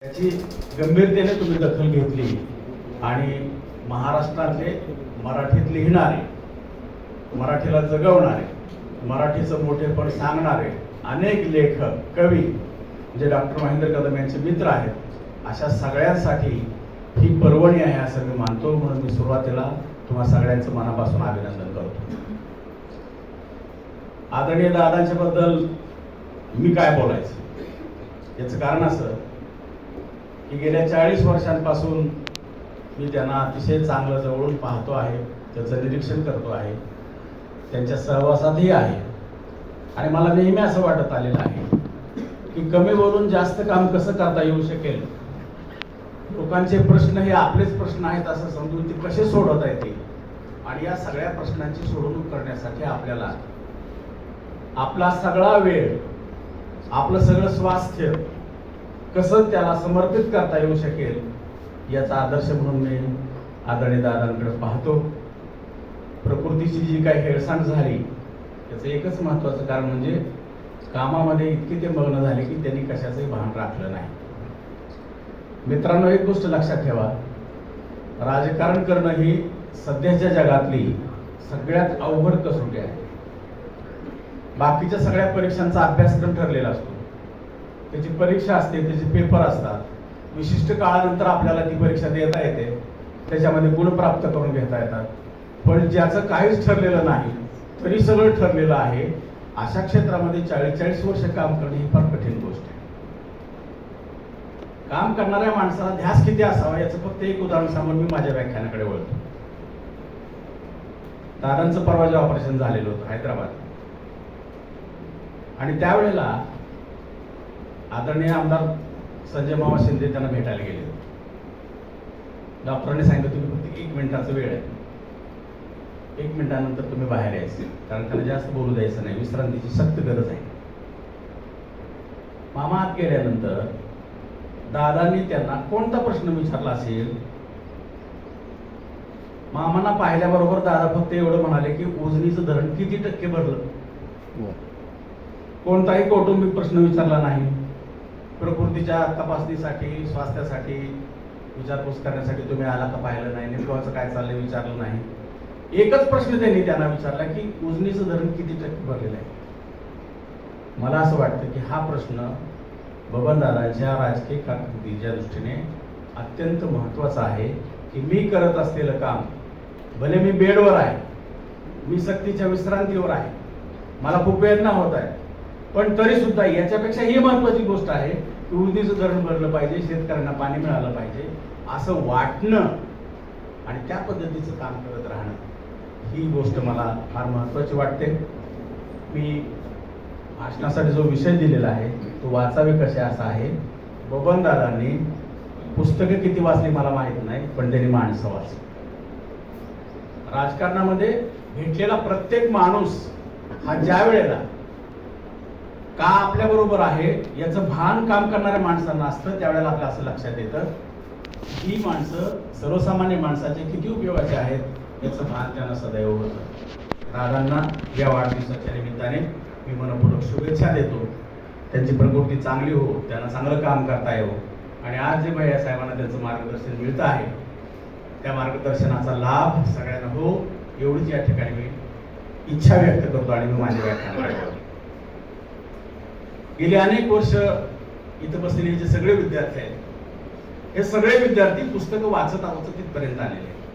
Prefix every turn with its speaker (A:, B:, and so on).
A: त्याची गंभीरतेने तुम्ही दखल घेतली आणि महाराष्ट्रातले मराठीत लिहिणारे, मराठीला जगवणारे, मराठीचं मोठेपण सांगणारे अनेक लेखक, कवी जे डॉक्टर महेंद्र कदम यांचे मित्र आहेत, अशा सगळ्यांसाठी ही पर्वणी आहे असं मी मानतो. म्हणून मी सुरुवातीला तुम्हा सगळ्यांचं मनापासून अभिनंदन करतो. आदरणीय दादांच्या बद्दल मी काय बोलायचं, याचं कारण असं की गेल्या 40 वर्षांपासून मी त्यांना अतिशय चांगलं जवळून पाहतो आहे, त्याचं निरीक्षण करतो आहे, त्यांच्या सहवासातही आहे. आणि मला नेहमी असं वाटत आलेलं आहे की कमी बोलून जास्त काम कसं करता येऊ शकेल, लोकांचे प्रश्न हे आपलेच प्रश्न आहेत असं समजून ते कसे सोडवता येतील, आणि या सगळ्या प्रश्नांची सोडवणूक करण्यासाठी आपल्याला आपला सगळा वेळ, आपलं सगळं स्वास्थ्य कसं त्याला समर्पित करता येऊ शकेल याचा आदर्श म्हणून मी आदरणीय दादांकडे पाहतो. प्रकृतीची जी काही हेळसांड झाली त्याचं एकच महत्त्वाचं कारण म्हणजे कामामध्ये इतके ते मग्न झाले की त्यांनी कशाचंही भान राखलं नाही. मित्रांनो, एक गोष्ट लक्षात ठेवा, राजकारण करणं ही सध्याच्या जगातली सगळ्यात अवघड कसोटी आहे. बाकीच्या सगळ्या परीक्षांचा अभ्यासक्रम ठरलेला असतो, त्याची परीक्षा असते, त्याचे पेपर असतात, विशिष्ट काळानंतर आपल्याला ती परीक्षा देता येते, त्याच्यामध्ये गुण प्राप्त करून घेता येतात. पण ज्याचं काहीच ठरलेलं नाही तरी सगळं ठरलेलं आहे, अशा क्षेत्रामध्ये 40-40 वर्ष काम करणे ही फार कठीण गोष्ट आहे. काम करणाऱ्या माणसाला ध्यास किती असावा याचं फक्त एक उदाहरण सांगून मी माझ्या व्याख्यानाकडे वळतो. दादांचं परवा जे ऑपरेशन झालेलं होतं हैदराबाद, आणि त्यावेळेला आदरणीय आमदार संजय मामा शिंदे त्यांना भेटायला गेले. डॉक्टरांनी सांगितलं तुम्ही फक्त 1 मिनिटाचा वेळ आहे, 1 मिनिटानंतर तुम्ही बाहेर यायचे, कारण त्याला जास्त बोलू द्यायचं नाही, विश्रांतीची सक्त गरज आहे. मामा आत गेल्यानंतर दादांनी त्यांना कोणता प्रश्न विचारला असेल, मामांना पाहिल्याबरोबर दादा फक्त एवढं म्हणाले की उजनीचं धरण किती टक्के भरलं. कोणताही कौटुंबिक प्रश्न विचारला नाही, प्रकृतीच्या तपासणीसाठी, स्वास्थ्यासाठी विचारपूस करण्यासाठी तुम्ही आला का पाहिलं नाही, नेमकं काय चाललंय विचारलं नाही. एकच प्रश्न त्यांनी त्यांना विचारला की उजनीचं धरण किती टक्के भरलेलं आहे. मला असं वाटतं की हा प्रश्न बबनदादांच्या राजकीय कारकिर्दीच्या दृष्टीने अत्यंत महत्त्वाचा आहे की मी करत असलेलं काम, भले मी बेडवर आहे, मी सक्तीच्या विश्रांतीवर आहे, मला खूप वेदना होत आहे, पण तरी सुद्धा याच्यापेक्षा ही महत्त्वाची गोष्ट आहे की उजनीचं धरण भरलं पाहिजे, शेतकऱ्यांना पाणी मिळालं पाहिजे असं वाटणं आणि त्या पद्धतीचं काम करत राहणं, ही गोष्ट मला फार महत्त्वाची वाटते. मी भाषणासाठी जो विषय दिलेला आहे तो वाचावे कसे असा आहे. बबनदादांनी पुस्तकं किती वाचली मला माहीत नाही, पण त्यांनी माणसं वाचली. राजकारणामध्ये भेटलेला प्रत्येक माणूस हा ज्या वेळेला का आपल्या बरोबर आहे याचं भान काम करणाऱ्या माणसांना असतं, त्यावेळेला आपल्या असं लक्षात येतं ही माणसं सर्वसामान्य माणसाचे किती उपयोगाचे आहेत याचं भान त्यांना सदैव होतं. दादांना या वाढदिवसाच्या निमित्ताने मी मनपूर्वक शुभेच्छा देतो. त्यांची प्रकृती चांगली हो, त्यांना चांगलं काम करता येवो, आणि आज जे भैया साहेबांना त्यांचं मार्गदर्शन मिळतं आहे त्या मार्गदर्शनाचा लाभ सगळ्यांना हो, एवढीच या ठिकाणी मी इच्छा व्यक्त करतो आणि मी माझ्या व्याख्यानाकडे वळतो. गेली अनेक वर्ष इथं बसलेले जे सगळे विद्यार्थी आहेत, हे सगळे विद्यार्थी पुस्तकं वाचत तिथपर्यंत आलेले आहेत.